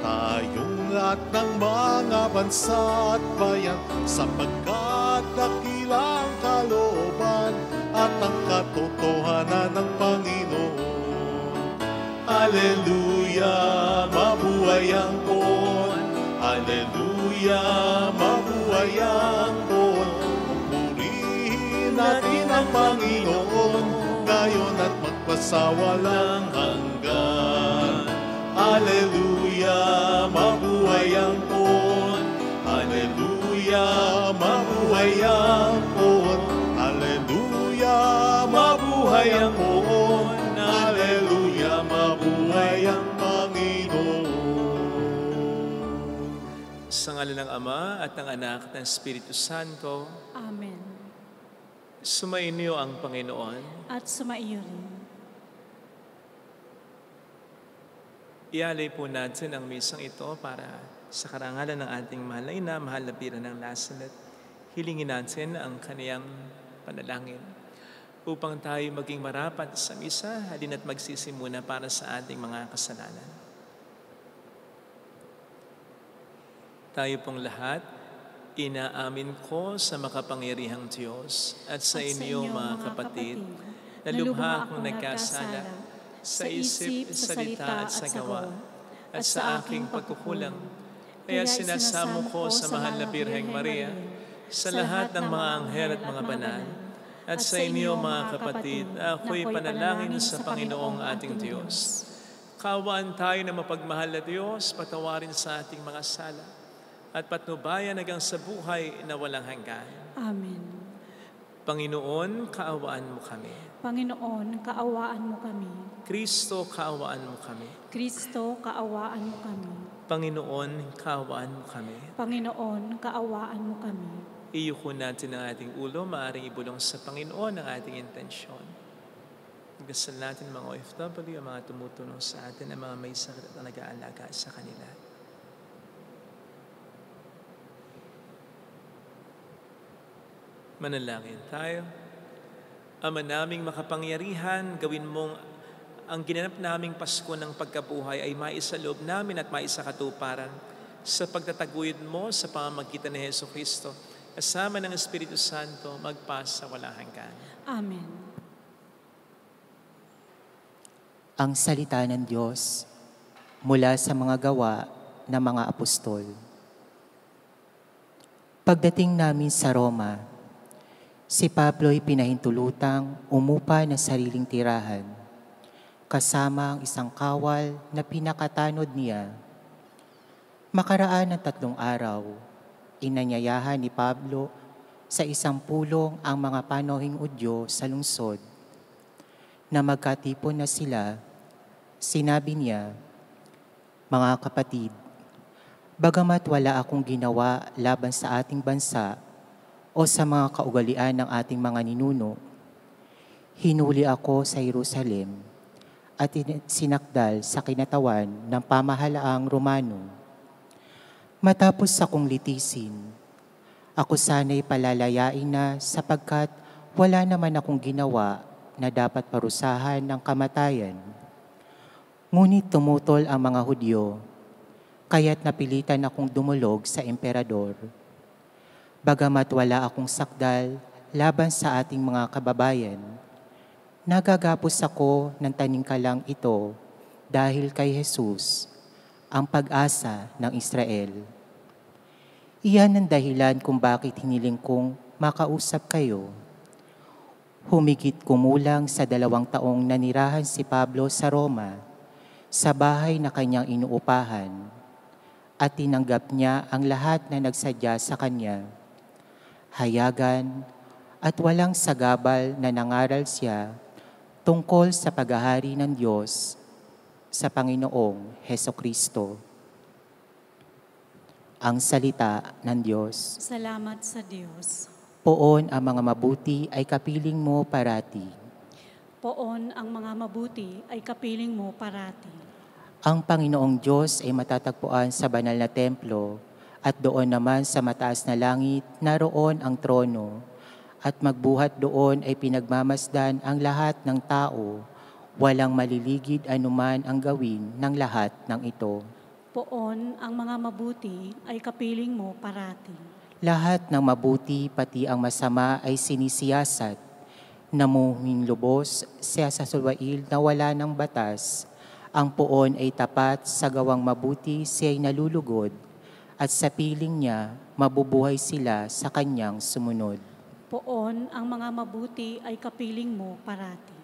tayong lahat ng mga bansa at bayan, sapagkat dakilang kalooban at ang katotohanan ng Panginoon. Alleluia, mabuhay ang Poon. Alleluia, mabuhay ang Poon. Purihin natin ang Panginoon, ngayon at magpasawalang hanggan. Alleluia, mabuhay ang Poon. Alleluia, mabuhay ang Poon. Alleluia, mabuhay ang Poon. Alleluia, mabuhay ang Panginoon. Sa ngalan ng Ama at ng Anak at ng Espiritu Santo. Amen. Sumainyo ang Panginoon. At sumaiyo rin. Ialay po natin ang misang ito para sa karangalan ng ating mahal na ina, mahal na Bira ng Lasalet. Hilingin natin ang kaniyang panalangin upang tayo maging marapat sa misa, halin at magsisimuna para sa ating mga kasalanan. Tayo pong lahat, inaamin ko sa makapangyarihang Diyos at sa inyo mga kapatid, na lubha akong nagkasala sa isip, sa salita at sa gawa, at sa aking pagkukulang. Kaya sinasamo ko sa mahal na Birheng Maria, sa lahat ng mga anghel at mga banal, at sa inyo mga kapatid, ako'y panalangin sa Panginoong ating Diyos. Kaawaan tayo na mapagmahal na Diyos, patawarin sa ating mga sala, at patnubayan hanggang sa buhay na walang hanggan. Amen. Panginoon, kaawaan mo kami. Panginoon, kaawaan mo kami. Kristo, kaawaan mo kami. Kristo, kaawaan mo kami. Panginoon, kaawaan mo kami. Panginoon, kaawaan mo kami. Iyuko natin ang ating ulo, maaaring ibulong sa Panginoon ang ating intensyon. Magdasal natin mga OFW, ang mga tumutulong sa atin, ang mga may sakit at nag-aalaga sa kanila. Manalangin tayo. Ama naming makapangyarihan, gawin mong ang ginanap naming Pasko ng pagkabuhay ay maisaloob namin at maisakatuparan sa pagtataguyod mo sa pamamagitan ni Jesucristo, kasama ng Espiritu Santo, magpasa walang hanggan. Amen. Ang salita ng Diyos mula sa mga gawa ng mga apostol. Pagdating namin sa Roma, si Pablo'y pinahintulutang umupa ng sariling tirahan, kasama ang isang kawal na pinakatanod niya. Makaraan ng 3 araw, inanyayahan ni Pablo sa isang pulong ang mga panohing Hudyo sa lungsod. Na magkatipon na sila, sinabi niya, "Mga kapatid, bagamat wala akong ginawa laban sa ating bansa o sa mga kaugalian ng ating mga ninuno, hinuli ako sa Jerusalem at sinakdal sa kinatawan ng pamahalaang Romano. Matapos akong litisin, ako sana'y palalayain na sapagkat wala naman akong ginawa na dapat parusahan ng kamatayan. Ngunit tumutol ang mga Hudyo, kaya't napilitan akong dumulog sa emperador. Bagamat wala akong sakdal laban sa ating mga kababayan, nagagapos ako ng taningkalang ito dahil kay Jesus, ang pag-asa ng Israel. Iyan ang dahilan kung bakit hiniling kong makausap kayo. Humigit kumulang sa 2 taong nanirahan si Pablo sa Roma, sa bahay na kanyang inuupahan, at tinanggap niya ang lahat na nagsadya sa kanya. Hayagan at walang sagabal na nangaral siya tungkol sa paghahari ng Diyos sa Panginoong Hesukristo. Ang salita ng Diyos. Salamat sa Diyos. Poon ang mga mabuti ay kapiling mo parati. Poon ang mga mabuti ay kapiling mo parati. Ang Panginoong Diyos ay matatagpuan sa banal na templo at doon naman sa mataas na langit naroon ang trono at magbuhat doon ay pinagmamasdan ang lahat ng tao. Walang maliligid anuman ang gawin ng lahat ng ito. Poon ang mga mabuti ay kapiling mo parati. Lahat ng mabuti pati ang masama ay sinisiyasat. Namuhing lubos siya sa sulwail na wala ng batas. Ang poon ay tapat sa gawang mabuti siya'y nalulugod. At sa piling niya, mabubuhay sila sa kanyang sumunod. Poon ang mga mabuti ay kapiling mo parati.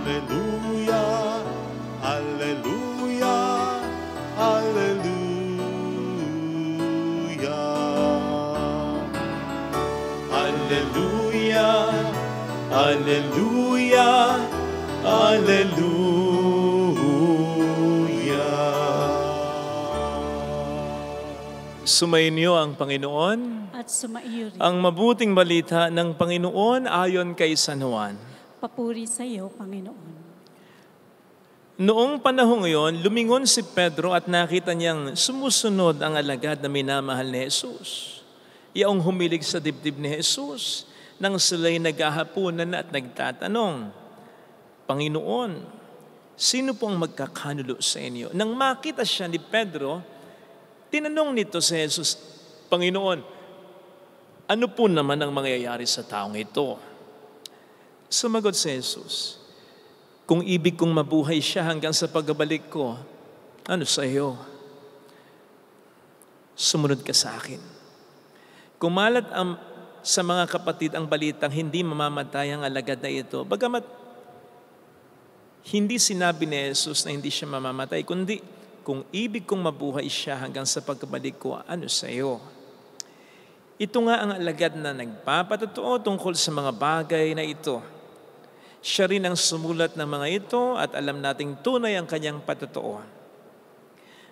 Alleluia, Alleluia, Alleluia. Alleluia, Alleluia, Alleluia. Sumainyo ang Panginoon. At sumaiyo rin. Ang mabuting balita ng Panginoon ayon kay San Juan. Papuri sa iyo, Panginoon. Noong panahong iyon, lumingon si Pedro at nakita niyang sumusunod ang alagad na minamahal ni Jesus. Iyaong humilig sa dibdib ni Jesus nang sila'y naghahapunan at nagtatanong, Panginoon, sino po ang magkakanulo sa inyo? Nang makita siya ni Pedro, tinanong nito si Jesus, Panginoon, ano po naman ang mangyayari sa taong ito? Sumagot si Jesus, kung ibig kong mabuhay siya hanggang sa pagbabalik ko, ano sa iyo? Sumunod ka sa akin. Kumalat sa mga kapatid ang balitang hindi mamamatay ang alagad na ito, bagamat hindi sinabi ni Jesus na hindi siya mamamatay, kundi kung ibig kong mabuhay siya hanggang sa pagbabalik ko, ano sa iyo? Ito nga ang alagad na nagpapatotoo tungkol sa mga bagay na ito. Siya rin ang sumulat ng mga ito at alam nating tunay ang kanyang patotoo.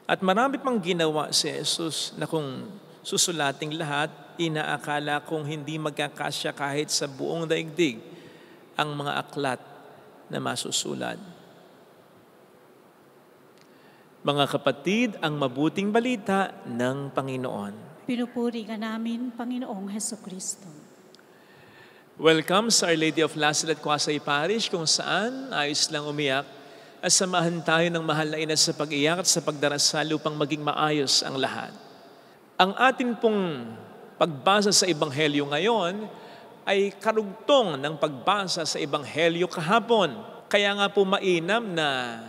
At marami pang ginawa si Jesus na kung susulating lahat, inaakala kong hindi magkakasya kahit sa buong daigdig ang mga aklat na masusulat. Mga kapatid, ang mabuting balita ng Panginoon. Pinupuri ka namin, Panginoong Hesukristo. Welcome sa Our Lady of Lasalette Quasay Parish kung saan ayos lang umiyak at samahan tayo ng mahal na ina sa pag-iyak at sa pagdarasal upang maging maayos ang lahat. Ang atin pong pagbasa sa Ebanghelyo ngayon ay karugtong ng pagbasa sa Ebanghelyo kahapon. Kaya nga po mainam na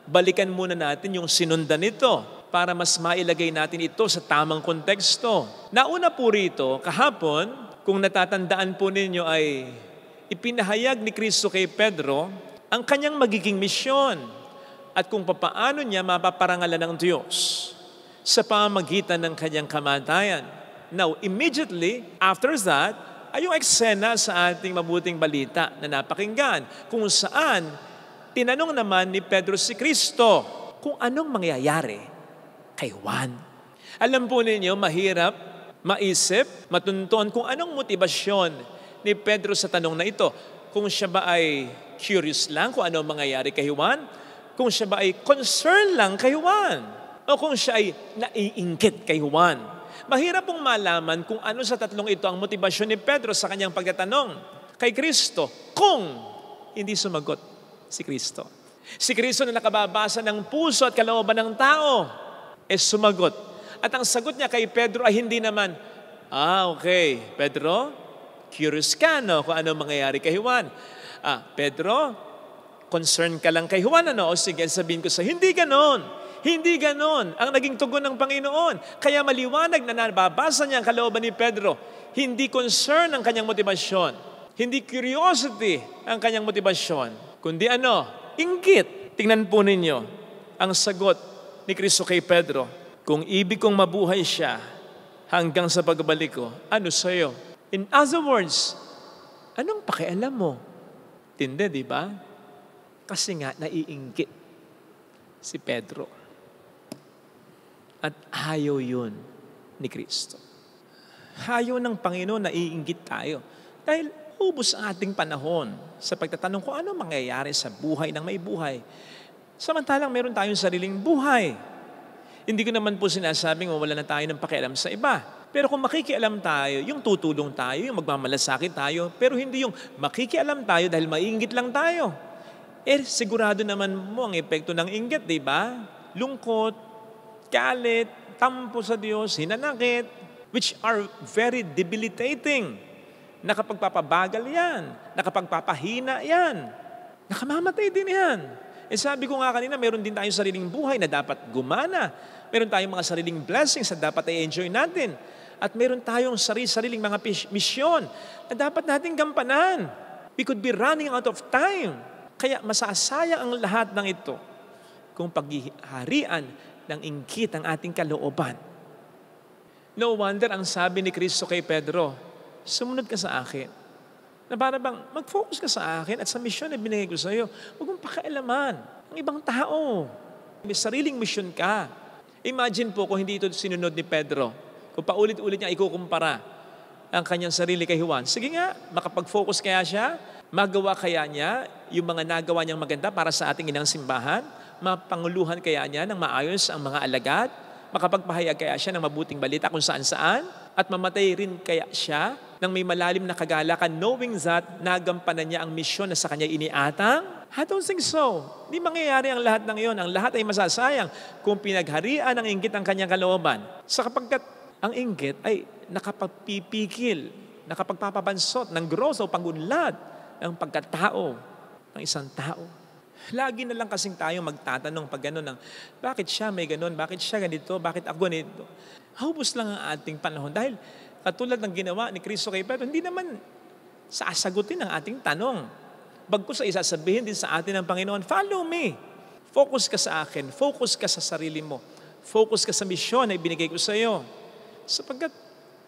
balikan muna natin yung sinundan nito para mas mailagay natin ito sa tamang konteksto. Nauna po rito, kahapon, kung natatandaan po ninyo ay ipinahayag ni Kristo kay Pedro ang kanyang magiging misyon at kung papaano niya mapaparangalan ng Diyos sa pamamagitan ng kanyang kamatayan. Now, immediately after that, ay yung eksena sa ating mabuting balita na napakinggan kung saan tinanong naman ni Pedro si Kristo kung anong mangyayari kay Juan. Alam po ninyo, mahirap maisip, matunton kung anong motibasyon ni Pedro sa tanong na ito. Kung siya ba ay curious lang kung ano mangyayari kay Juan, kung siya ba ay concerned lang kay Juan, o kung siya ay naiinggit kay Juan. Mahirap pong malaman kung ano sa tatlong ito ang motibasyon ni Pedro sa kanyang pagtatanong kay Kristo kung hindi sumagot si Kristo. Si Kristo na nakababasa ng puso at kalooban ng tao, sumagot. At ang sagot niya kay Pedro ay hindi naman, okay, Pedro, curious ka, no, kung ano mangyayari kay Juan. Pedro, concerned ka lang kay Juan, ano? O sige, sabihin ko sa hindi ganon. Hindi ganon ang naging tugon ng Panginoon. Kaya maliwanag na nababasa niya ang kalooban ni Pedro. Hindi concern ang kanyang motibasyon. Hindi curiosity ang kanyang motibasyon. Kundi ano? Inggit. Tingnan po ninyo ang sagot ni Kristo kay Pedro. Kung ibig kong mabuhay siya hanggang sa pagbalik ko, ano sa'yo? In other words, anong pakialam mo? Tindi, di ba? Kasi nga, naiinggit si Pedro. At ayaw yun ni Kristo. Ayaw ng Panginoon, naiinggit tayo. Dahil ubos ang ating panahon sa pagtatanong kung ano mangyayari sa buhay ng may buhay. Samantalang meron tayong sariling buhay. Hindi ko naman po sinasabing wala na tayo ng pakialam sa iba. Pero kung makikialam tayo, yung tutulong tayo, yung magmamalasakit tayo, pero hindi yung makikialam tayo dahil maiinggit lang tayo. Sigurado naman mo ang epekto ng inggit, di ba? Lungkot, galit, tampo sa Diyos, hinanakit, which are very debilitating. Nakapagpapabagal yan, nakapagpapahina yan, nakamamatay din yan. Sabi ko nga kanina, meron din tayong sariling buhay na dapat gumana. Meron tayong mga sariling blessings na dapat i-enjoy natin. At meron tayong sariling mga misyon na dapat natin gampanan. We could be running out of time. Kaya masasayang ang lahat ng ito kung paghiharian ng inggit ang ating kalooban. No wonder ang sabi ni Kristo kay Pedro, sumunod ka sa akin. Na para bang mag-focus ka sa akin at sa misyon na binigay ko sa iyo. Huwag mong pakialaman ang ibang tao. May sariling misyon ka. Imagine po kung hindi ito sinunod ni Pedro. Kung paulit-ulit niya ikukumpara ang kanyang sarili kay Juan. Sige nga, makapag-focus kaya siya? Magawa kaya niya yung mga nagawa niyang maganda para sa ating inang simbahan? Mapanguluhan kaya niya ng maayos ang mga alagad? Makapagpahayag kaya siya ng mabuting balita kung saan-saan? At mamatay rin kaya siya ng may malalim na kagalakan knowing that nagampanan niya ang misyon na sa kanya iniatang? I don't think so. Hindi mangyayari ang lahat ng iyon. Ang lahat ay masasayang kung pinagharian ng inggit ang kanyang kalooban. Sapagkat ang inggit ay nakapagpipikil, nakapagpapabansot ng growth o pagunlad ng pagkatao ng isang tao. Lagi na lang kasing tayo magtatanong pag gano'n ng, bakit siya may gano'n, bakit siya ganito, bakit ako ganito. Haubos lang ang ating panahon. Dahil katulad ng ginawa ni Kristo kay Pedro, hindi naman sasagutin ang ating tanong. Bagkus ay isasabihin din sa atin ng Panginoon, follow me. Focus ka sa akin. Focus ka sa sarili mo. Focus ka sa misyon na ibinigay ko sa iyo. Sapagkat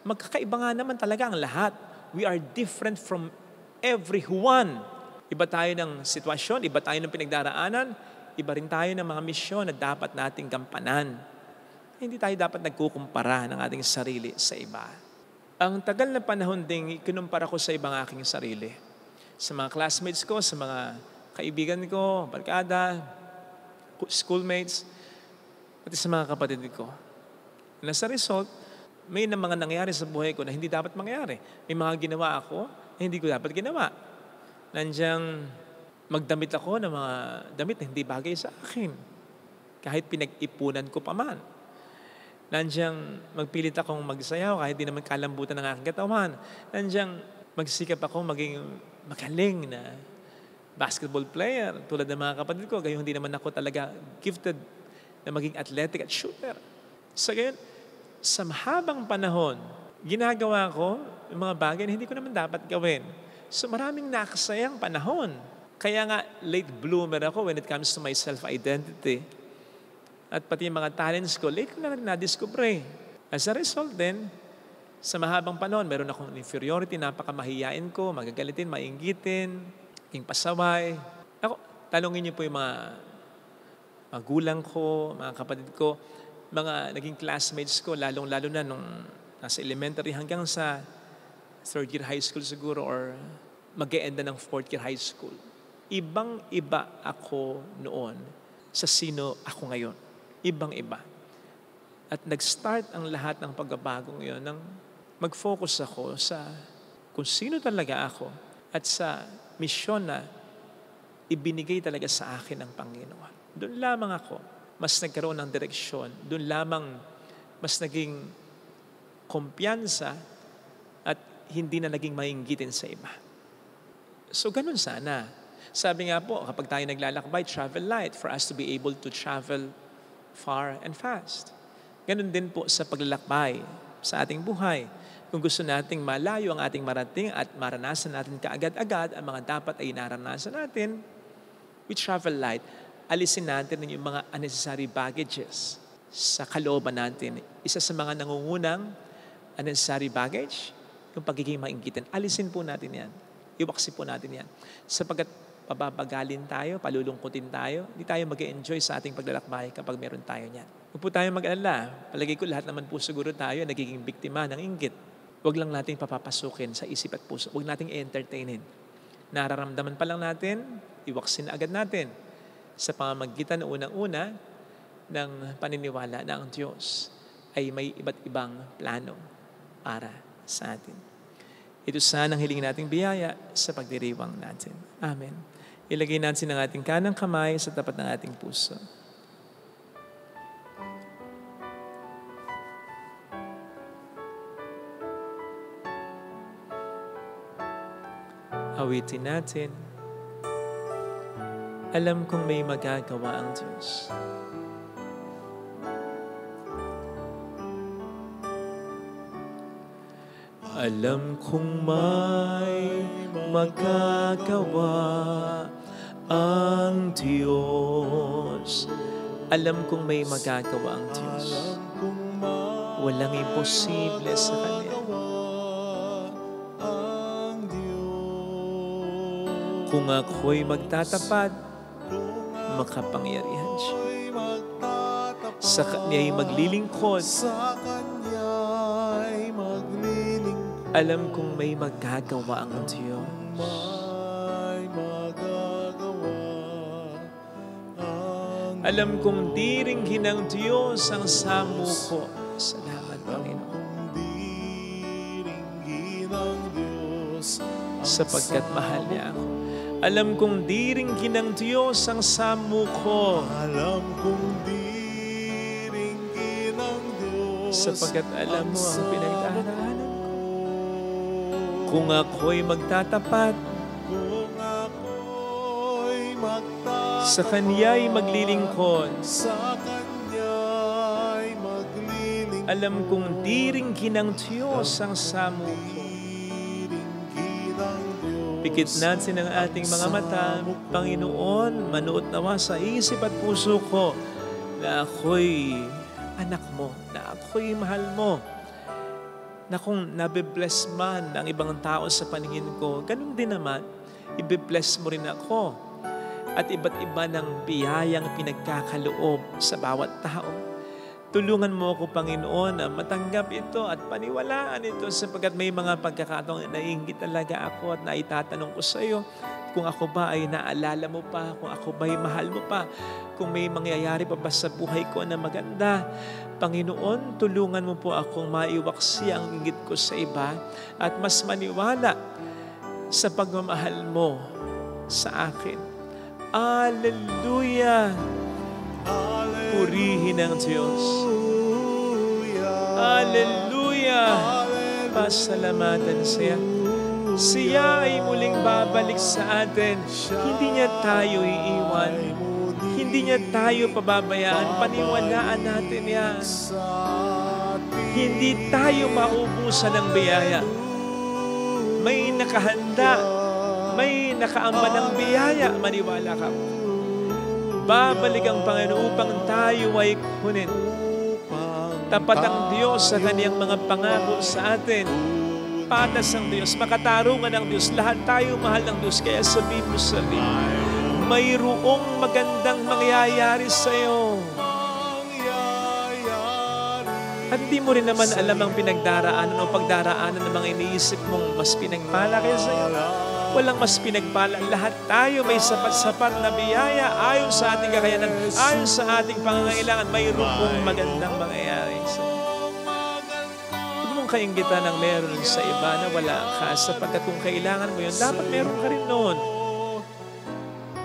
magkakaiba nga naman talaga ang lahat. We are different from everyone. Iba tayo ng sitwasyon, iba tayo ng pinagdaraanan, iba rin tayo ng mga misyon na dapat nating gampanan. Hindi tayo dapat nagkukumpara ng ating sarili sa iba. Ang tagal na panahon ding kinumpara ko sa ibang aking sarili. Sa mga classmates ko, sa mga kaibigan ko, barkada, schoolmates, pati sa mga kapatid ko. Na sa result, may na mga nangyari sa buhay ko na hindi dapat mangyari. May mga ginawa ako na hindi ko dapat ginawa. Nandiyan magdamit ako ng mga damit na hindi bagay sa akin. Kahit pinag-ipunan ko pa man. Nandiyan magpilit akong magsayaw kahit di naman kalambutan ng aking katawan. Nandiyan magsikap ako maging magaling na basketball player tulad ng mga kapatid ko. Gayon hindi naman ako talaga gifted na maging athletic at shooter. So gayon, sa mahabang panahon, ginagawa ko yung mga bagay na hindi ko naman dapat gawin. So maraming nakasayang panahon. Kaya nga, late bloomer ako when it comes to my self-identity. At pati yung mga talents ko, late ko na na-discover. As a result din, sa mahabang panahon, meron akong inferiority, napakamahiyain ko, magagalitin, mainggitin, king pasaway. Ako, talungin niyo po yung mga magulang ko, mga kapatid ko, mga naging classmates ko, lalong-lalo na nung nasa elementary hanggang sa third year high school siguro or mag-e-end na ng fourth year high school. Ibang-iba ako noon sa sino ako ngayon. Ibang-iba. At nag-start ang lahat ng pagbabagong yun nang mag-focus ako sa kung sino talaga ako at sa misyon na ibinigay talaga sa akin ng Panginoon. Doon lamang ako mas nagkaroon ng direksyon. Doon lamang mas naging kumpiyansa at hindi na naging mainggitin sa iba. So ganun sana. Sabi nga po, kapag tayo naglalakbay, travel light for us to be able to travel far and fast. Ganun din po sa paglalakbay sa ating buhay. Kung gusto nating malayo ang ating marating at maranasan natin kaagad-agad ang mga dapat ay naranasan natin, we travel light. Alisin natin yung mga unnecessary baggages sa kalooban natin. Isa sa mga nangungunang unnecessary baggage, yung pagiging mainggitin. Alisin po natin yan. Iwaksi po natin yan. Sapagkat pababagalin tayo, palulungkutin tayo, hindi tayo mag-enjoy sa ating paglalakbay kapag meron tayo niyan. Huwag po tayo mag-alala. Palagay ko lahat naman po siguro tayo nagiging biktima ng inggit. Huwag lang natin papapasukin sa isip at puso. Huwag nating i-entertainin. Nararamdaman pa lang natin, iwaksin na agad natin. Sa pamamagitan na unang-una, ng paniniwala na ang Diyos ay may iba't ibang plano para sa atin. Ito sana ang hiling nating biyaya sa pagdiriwang natin. Amen. Ilagay natin ang ating kanang kamay sa tapat ng ating puso. Awitin natin. Alam kong may magagawa ang Diyos. Alam kong may magagawa ang Diyos. Alam kong may magagawa ang Diyos. Walang imposible sa Kanya. Kung ako'y magtatapat, makapangyarihan siya. Sa Kanya'y maglilingkod. Alam kong may magagawa ang Diyos. Alam kong diringgin ng Diyos ang samuko. Salamat, Panginoon. Sapagkat mahal niya ako. Alam kong diringgin ng Diyos ang samuko. Alam kong diringgin ng Diyos Sapagkat alam mo ang pinagdaraanan ko. Kung ako'y magtatapat, sa Kanya'y maglilingkod. Alam kong diringgin ng Diyos ang samuko. Pikit natin ang ating mga mata, Panginoon, manuot nawa sa isip at puso ko na ako'y anak mo, na ako'y mahal mo. Na kung nabibless man ang ibang tao sa paningin ko, ganun din naman, ibibless mo rin ako. At iba't iba ng biyayang pinagkakaloob sa bawat tao. Tulungan mo ako, Panginoon, na matanggap ito at paniwalaan ito sapagkat may mga pagkakataong naiinggit talaga ako at naitatanong ko sa iyo kung ako ba ay naalala mo pa, kung ako ba ay mahal mo pa, kung may mangyayari pa ba sa buhay ko na maganda. Panginoon, tulungan mo po akong maiwaksi ang inggit ko sa iba at mas maniwala sa pagmamahal mo sa akin. Hallelujah! Purihin ang Diyos. Hallelujah! Pasalamatan siya. Siya ay muling babalik sa atin. Hindi niya tayo iiwan. Hindi niya tayo pababayaan. Paniwalaan natin yan. Hindi tayo maubusan ng biyaya. May nakahanda. May nakaamba ng biyaya. Maniwala ka. Babalik ang Panginoon upang tayo ay kunin. Tapat ang Diyos sa Kanyang mga pangako sa atin. Patas ang Diyos, makatarungan ang Diyos. Lahat tayo mahal ng Diyos. Kaya sabihin mo sa mayroong magandang mangyayari sa iyo. At di mo rin naman alam ang pinagdaraanan o pagdaraanan ng mga iniisip mong mas pinagpala kaya sa iyo. Walang mas pinagpala. Lahat tayo may sapat-sapat na biyaya ayon sa ating kakayanan, ayon sa ating pangangailangan. Mayroong magandang mangyayari sa iyo. Huwag mong kainggitan ng meron sa iba na wala ka sapagkat kung kailangan mo yun, dapat meron ka rin noon.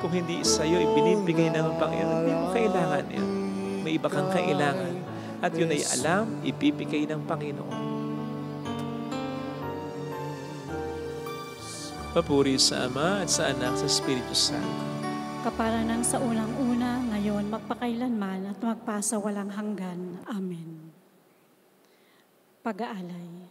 Kung hindi sa iyo, ibinibigay ng Panginoon, hindi mo kailangan yun. May iba kang kailangan. At yun ay alam, ibibigay ng Panginoon. Papuri sa Ama at sa Anak sa Espiritu Santo. Kaparanan sa unang-una, ngayon, magpakailanman at magpasawalang hanggan. Amen. Pag-aalay.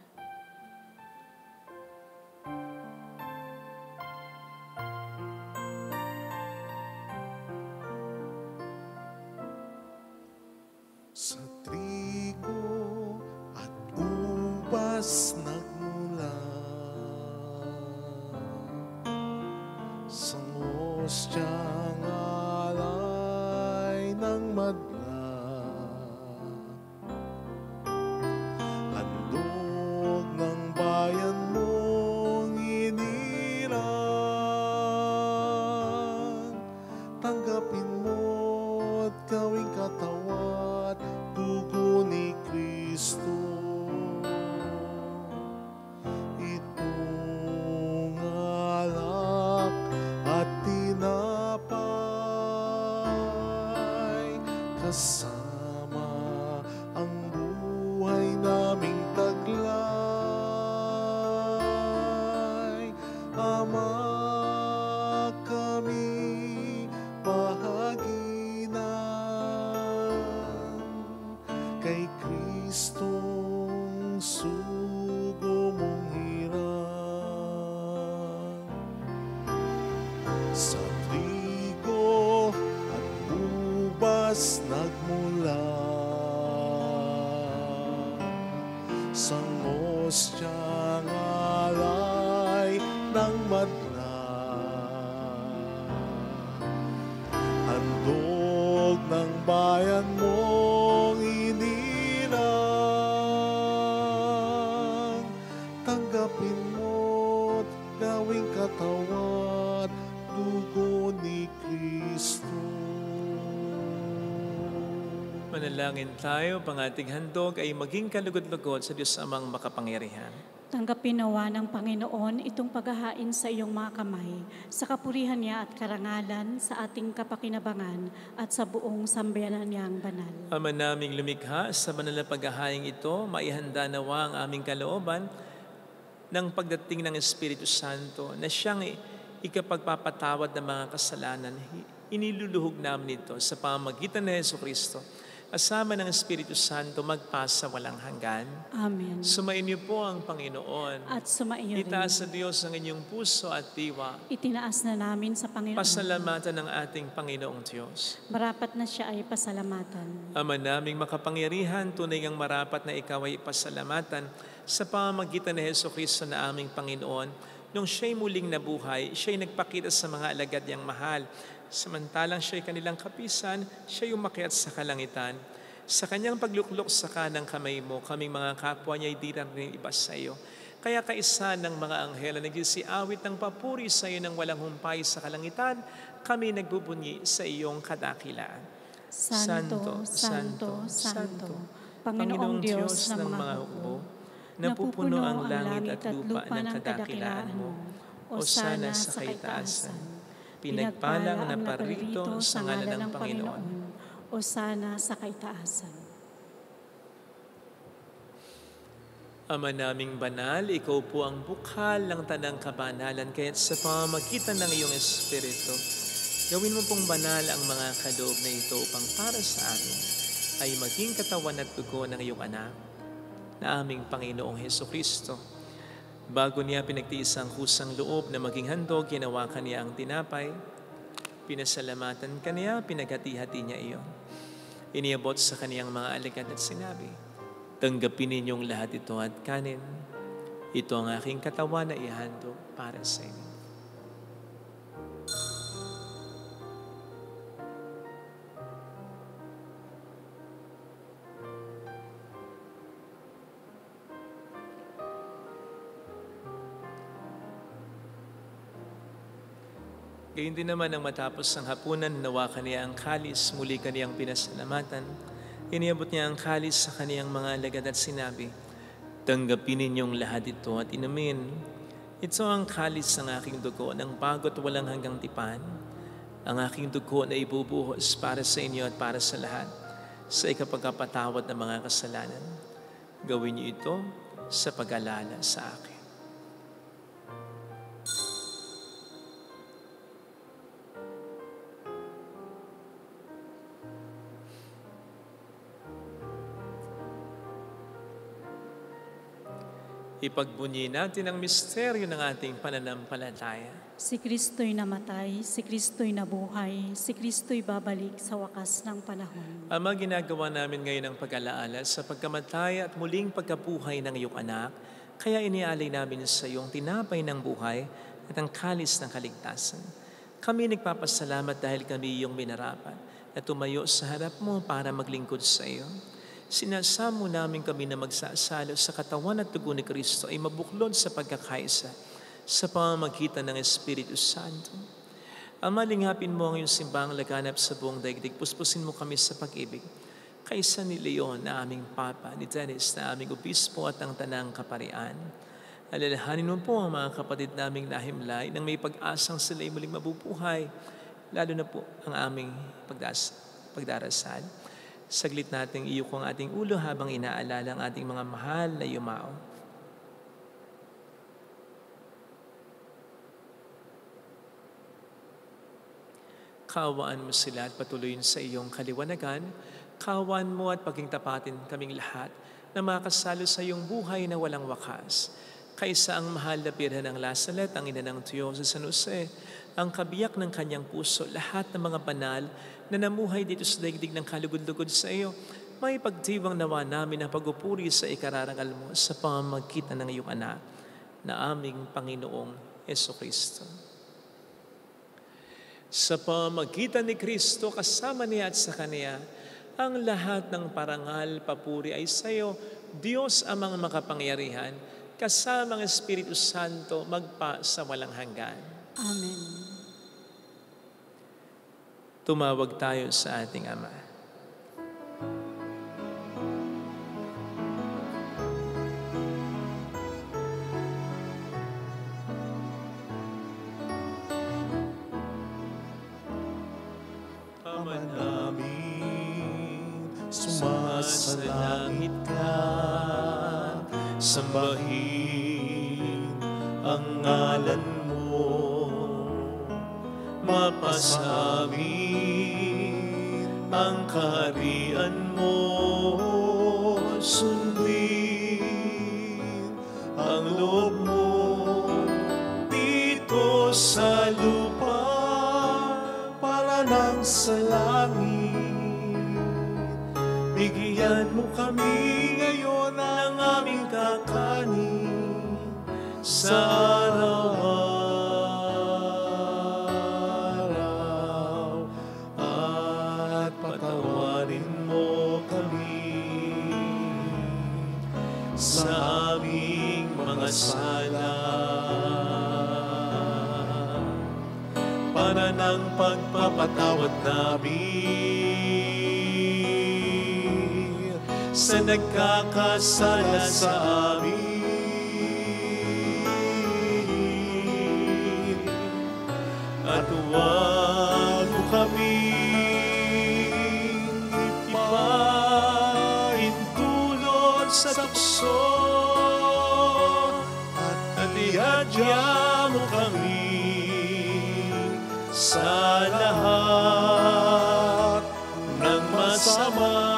Sa trigo at ubas nagmula, sa ngostyang alay ng madla, handog ng bayan mong iniran, tanggapin mo't gawing katawan sugo mong hirang. Sa trigo at ubas nagmula, sangos siyang alay ng madla. Handog ng bayan mong inirang, tanggapin mo't gawing katawan, dugo ni Kristo. Manalangin tayo, pang ating handog ay maging kalugod-lugod sa Diyos Amang makapangyarihan. Tanggapin nawa ng Panginoon itong paghahain sa iyong mga kamay, sa kapurihan niya at karangalan, sa ating kapakinabangan at sa buong sambayanan niyang banal. Ama naming lumikha, sa banal na paghahaing ito, maihanda nawa ang aming kalooban ng pagdating ng Espiritu Santo na siyang ikapagpapatawad ng mga kasalanan. Iniluluhog namin ito sa pamamagitan ni Jesucristo, kasama ng Espiritu Santo magpasa walang hanggan. Amen. Sumain niyo po ang Panginoon. At sumaiyo rin. Itaas sa Diyos ang inyong puso at diwa. Itinaas na namin sa Panginoon. Pasalamatan ng ating Panginoong Diyos. Marapat na siya ay pasalamatan. Ama naming makapangyarihan, tunay ngang marapat na ikaw ay pasalamatan sa pamamagitan ni Jesucristo na aming Panginoon. Nung siya'y muling nabuhay, siya'y nagpakita sa mga alagad niyang mahal. Samantalang siya'y kanilang kapisan, siya'y umakyat sa kalangitan. Sa kanyang pagluklok sa kanang kamay mo, kaming mga kapwa niya'y di rin iba sa iyo. Kaya kaisa ng mga anghel na nagsisiawit ng papuri sa iyo ng walang humpay sa kalangitan, kami nagbubunyi sa iyong kadakilaan. Santo, Santo, Santo, Panginoong Diyos ng mga hukbo, napupuno ang langit at lupa ng kadakilaan mo. Osana sa kaitaasan. Pinagpalang na parito sa ngalan ng Panginoon. Osana sa kaitaasan. Ama naming banal, ikaw po ang bukal ng tanang kabanalan, kaya't sa pamamagitan ng iyong Espiritu, gawin mo pong banal ang mga kaloob na ito upang para sa amin ay maging katawan at dugo ng iyong anak na aming Panginoong Jesucristo. Bago niya pinagtiis ang kusang loob na maging handog, ginawakan niya ang tinapay, pinasalamatan kaniya, pinaghati-hati niya iyon. Iniabot sa kaniyang mga alagad at sinabi, tanggapin ninyong lahat ito at kanin. Ito ang aking katawan na ihandog para sa inyo. Gayun din naman ang matapos ng hapunan, nawakan niya ang kalis, muli kaniyang pinasalamatan. Iniabot niya ang kalis sa kaniyang mga alagad at sinabi, tanggapin ninyong lahat ito at inumin. Ito ang kalis ng aking dugo, ng bago't walang hanggang tipan. Ang aking dugo na ibubuhos para sa inyo at para sa lahat, sa ikapagpapatawad ng mga kasalanan. Gawin niyo ito sa pag-alala sa akin. Ipagbunyi natin ang misteryo ng ating pananampalataya. Si Kristo'y namatay, si Kristo'y nabuhay, si Kristo'y babalik sa wakas ng panahon. Ama, ginagawa namin ngayon ang pag-alaala sa pagkamatay at muling pagkabuhay ng iyong anak, kaya inialay namin sa iyong tinapay ng buhay at ang kalis ng kaligtasan. Kami nagpapasalamat dahil kami iyong minarapat na tumayo sa harap mo para maglingkod sa iyo. Sinasamo namin kami na magsasalo sa katawan at dugo ni Kristo ay mabuklod sa pagkakaisa sa pamamagitan ng Espiritu Santo. Ama, lingapin mo ang iyong simbang laganap sa buong daigdig. Puspusin mo kami sa pag-ibig. Kaisa ni Leon na aming Papa, ni Dennis na aming Obispo at ang Tanang Kaparian. Alalahanin mo po ang mga kapatid naming nahimlay nang may pag-asang sila ay muling mabubuhay, lalo na po ang aming pagdarasal. Saglit nating iyok ang ating ulo habang inaalala ang ating mga mahal na yumao. Kaawaan mo sila at patuloyin sa iyong kaliwanagan. Kaawaan mo at paging tapatin kaming lahat na makasalo sa iyong buhay na walang wakas. Kaysa ang mahal na Birhen ng Lazaret, ang ina ng Diyos, San Jose, ang kabiyak ng kanyang puso, lahat ng mga banal na namuhay dito sa daigdig ng kalugod-lugod sa iyo, may pagtiwang nawa namin ang pagupuri sa ikararangal mo sa pamamagitan ng iyong anak na aming Panginoong Jesucristo. Sa pamamagitan ni Kristo, kasama niya at sa Kanya, ang lahat ng parangal, papuri ay sa iyo, Diyos amang makapangyarihan, kasama ang Espiritu Santo, magpa sa walang hanggan. Amen. Tumawag tayo sa ating Ama. Ama namin, sumasalangit ka, sambahin ang ngalan mo, mapasamin ang kaharian mo, sundin ang loob mo dito sa lupa para nang sa langit. Bigyan mo kami ngayon ng aming kakanin sa araw-araw, at patawarin mo kami sa aming mga sala, para ng pagpapatawad namin sa nagkakasala sa amin. At huwag mo kaming ipahintulot sa tukso, at ihadya mo kami sa lahat ng masama.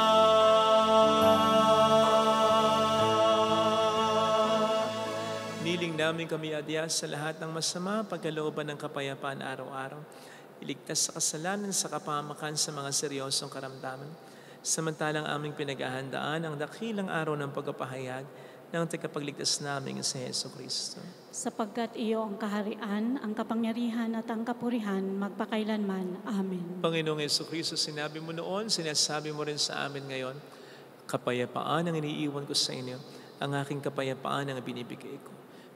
Niling namin kami adya sa lahat ng masama, pagkalooban ng kapayapaan araw-araw. Iligtas sa kasalanan, sa kapahamakan, sa mga seryosong karamdaman. Samantalang aming pinaghahandaan ang dakilang araw ng pagpapahayag ng tagapagligtas namin sa Jesucristo. Sapagkat iyo ang kaharian, ang kapangyarihan at ang kapurihan magpakailanman. Amen. Panginoong Jesucristo, sinabi mo noon, sinasabi mo rin sa amin ngayon, kapayapaan ang iniiwan ko sa inyo, ang aking kapayapaan ang binibigay ko.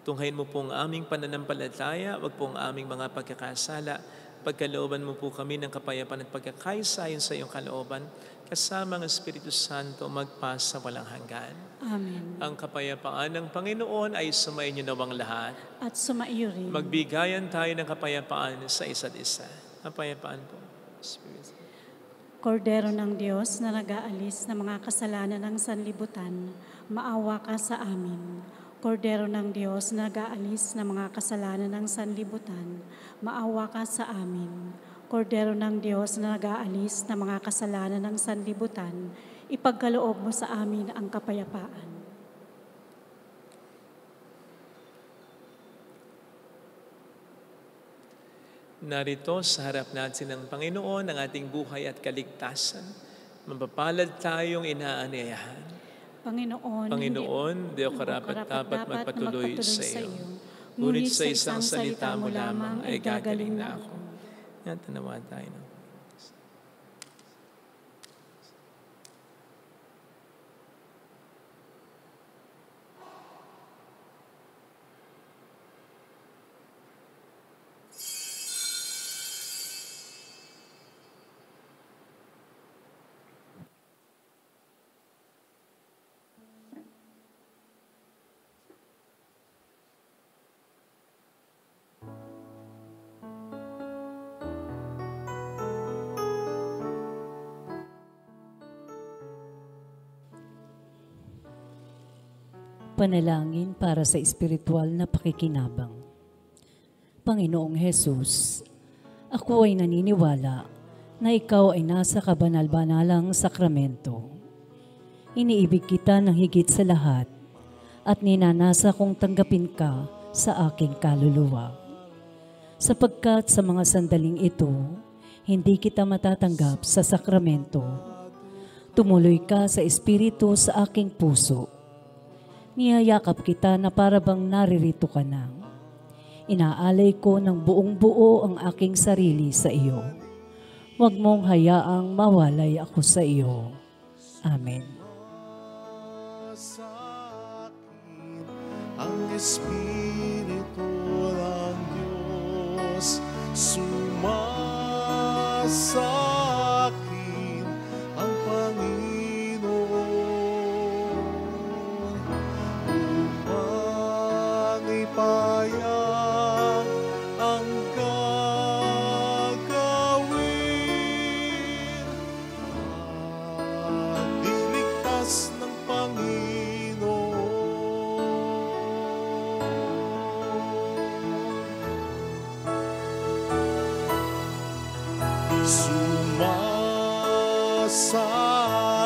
Tunghayin mo po ang aming pananampalataya, wag po ang aming mga pagkakasala. Pagkalooban mo po kami ng kapayapaan at pagkakaisayon sa iyong kalooban, kasama ang Espiritu Santo magpasa walang hanggan. Amen. Ang kapayapaan ng Panginoon ay sumainyo nawang lahat. At sumaiyo rin. Magbigayan tayo ng kapayapaan sa isa't isa. Kapayapaan po. Spirit. Kordero ng Diyos na nag-aalis ng mga kasalanan ng sanlibutan, maawa ka sa amin. Kordero ng Diyos na nag-aalis ng mga kasalanan ng sanlibutan, maawa ka sa amin. Kordero ng Diyos na nag-aalis ng mga kasalanan ng sanlibutan, ipagkaloob mo sa amin ang kapayapaan. Narito sa harap natin ng Panginoon ang ating buhay at kaligtasan. Mapapalad tayong inaanyayahan. Panginoon, di ako karapat-dapat magpatuloy sa iyo. Ngunit sa isang salita mo lamang ay gagaling na ako. Yan, tanawan tayo. No? Panalangin para sa espiritual na pakikinabang. Panginoong Hesus, ako ay naniniwala na ikaw ay nasa kabanal-banalang sakramento. Iniibig kita ng higit sa lahat at ninanasa kong tanggapin ka sa aking kaluluwa. Sapagkat sa mga sandaling ito, hindi kita matatanggap sa sakramento. Tumuloy ka sa Espiritu sa aking puso. Niyayakap kita na parabang naririto ka na. Inaalay ko ng buong buo ang aking sarili sa iyo. Huwag mong hayaang mawalay ako sa iyo. Amen. Sa akin ang Espiritu ng Diyos, sumasa akin ang Panginoon, upang ipayag ang gagawin at iligtas ng Sumasa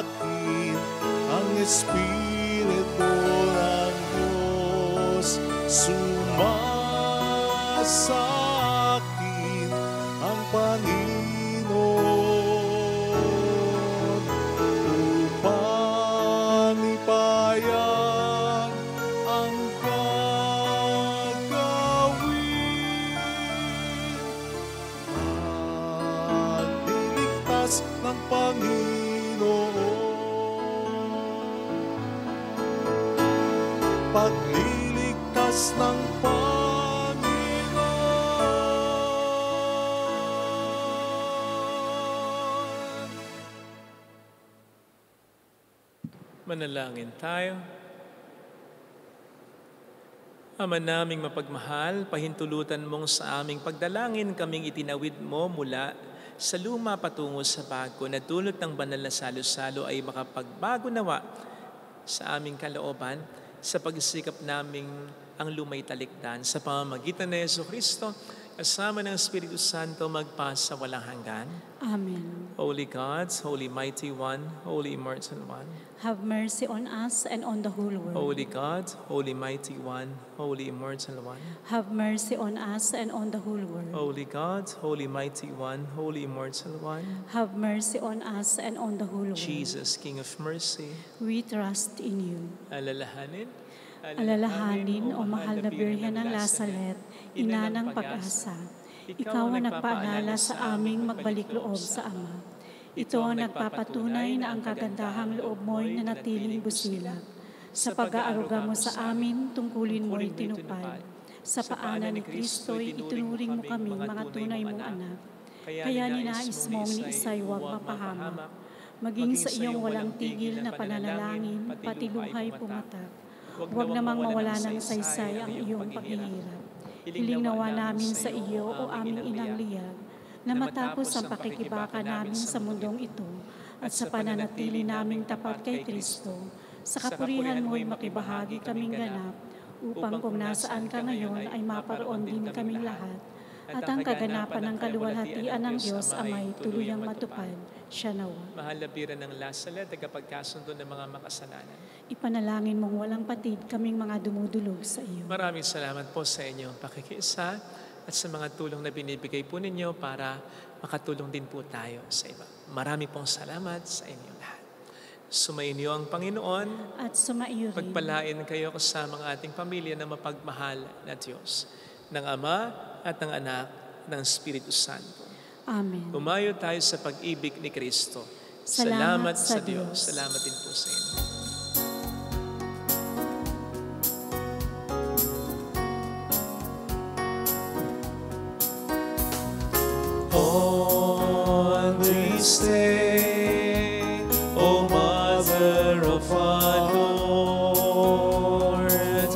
akin ang Espiritu ng Diyos, sumasa akin ang Panginoon, upang ipayag ang gagawin at iligtas ng Panginoon. Pagliligtas ng Panginoon. Manalangin tayo. Ama naming mapagmahal, pahintulutan mong sa aming pagdalangin kaming itinawid mo mula sa luma patungo sa bago na dulot ng banal na salo-salo ay makapagbago nawa sa aming kalooban sa pagsikap naming ang lumay talikdan sa pamamagitan ni Jesucristo kasama ng Espiritu Santo magpasa walang hanggan. Amen. Holy God, Holy Mighty One, Holy Immortal One. Have mercy on us and on the whole world. Holy God, Holy Mighty One, Holy Immortal One. Have mercy on us and on the whole world. Holy God, Holy Mighty One, Holy Immortal One. Have mercy on us and on the whole world. Jesus, King of Mercy. We trust in you. Alalahanin. Alalahanin, O mahal na Birhen ng Lazaret, ina ng pag-asa. Ikaw ang nagpaalala sa aming magbalik loob sa Ama. Ito ang nagpapatunay na ang kagandahang loob mo'y nanatiling busilak. Sa pag-aaruga mo sa amin, tungkulin mo'y tinupad. Sa paanan ni Kristo'y itunuring mo kami mga tunay mong anak. Kaya ninais mong ni Isay huwag mapahamak. Maging sa iyong walang tigil na pananalangin, pati buhay pumatak. Huwag namang mawala ng saysay ang iyong paghihirap. Hiling nawa namin sa iyo o aming inang liyag, na matapos ang pakikibaka namin sa mundong ito at sa pananatili naming tapat kay Kristo, sa kapurihan mo'y makibahagi kaming ganap, upang kung nasaan ka ngayon ay maparoon din kaming lahat, at ang kaganapan ng kaluwalhatian ng Diyos Amay tuluyang matupad, siya nawa. Mahal na Birhen ng Lazaret, tagapagkasundo ng mga makasalanan. Ipanalangin mong walang patid kaming mga dumudulog sa iyo. Maraming salamat po sa inyong pakikiisa at sa mga tulong na binibigay po ninyo para makatulong din po tayo sa iba. Marami pong salamat sa inyong lahat. Sumainyo ang Panginoon At sumaiyo rin. pagpalain kayo kasama ang ating pamilya na mapagmahal na Diyos, ng Ama at ng Anak ng Espiritu Santo. Amen. Umayo tayo sa pag-ibig ni Kristo. Salamat sa sa Diyos. Diyos. Salamat din po sa inyo. On this day, O Mother of our Lord,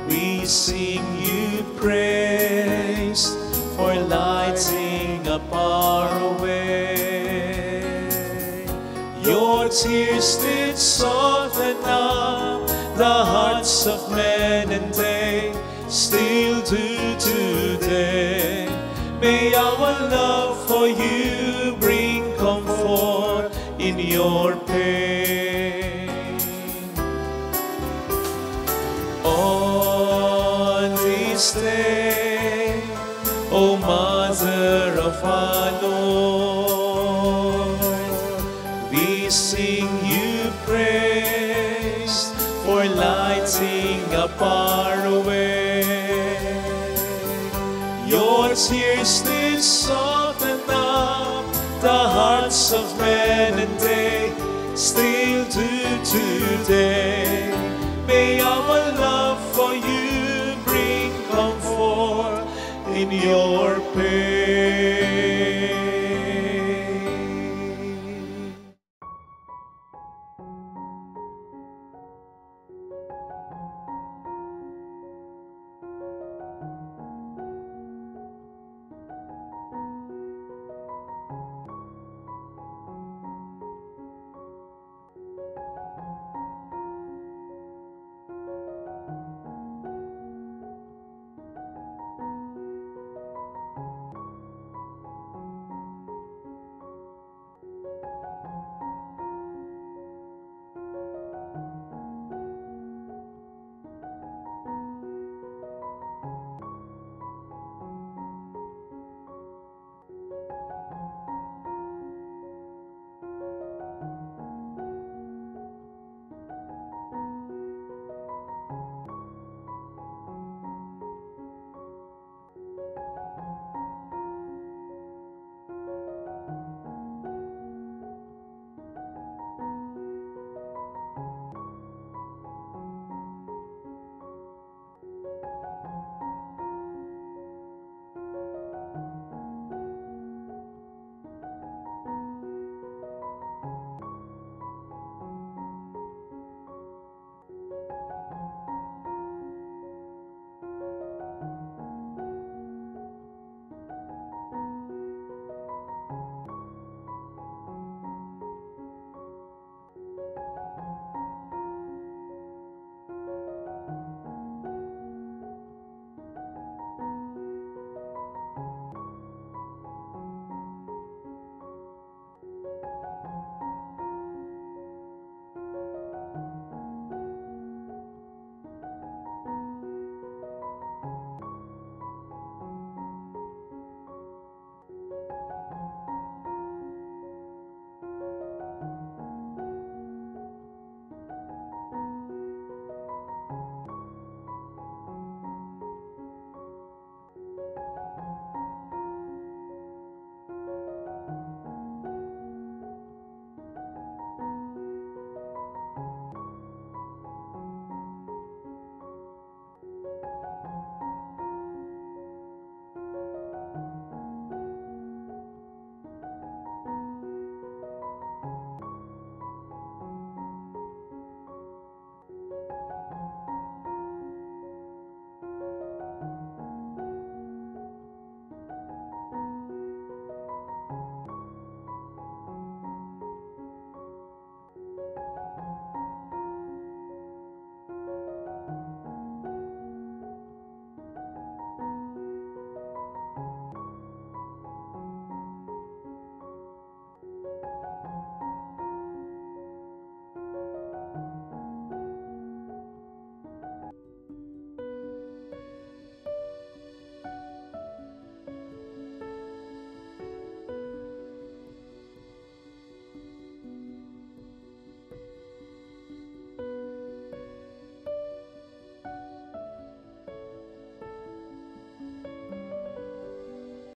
we sing you praise for lighting up our way. Your tears did soften up the hearts of men, and they still do today. May our love for you bring comfort in your pain. this day, O Mother of our Lord. We sing you praise for lighting up our way. Your tears did soften up the hearts of men, and they still do today. May our love for you bring comfort in your pain.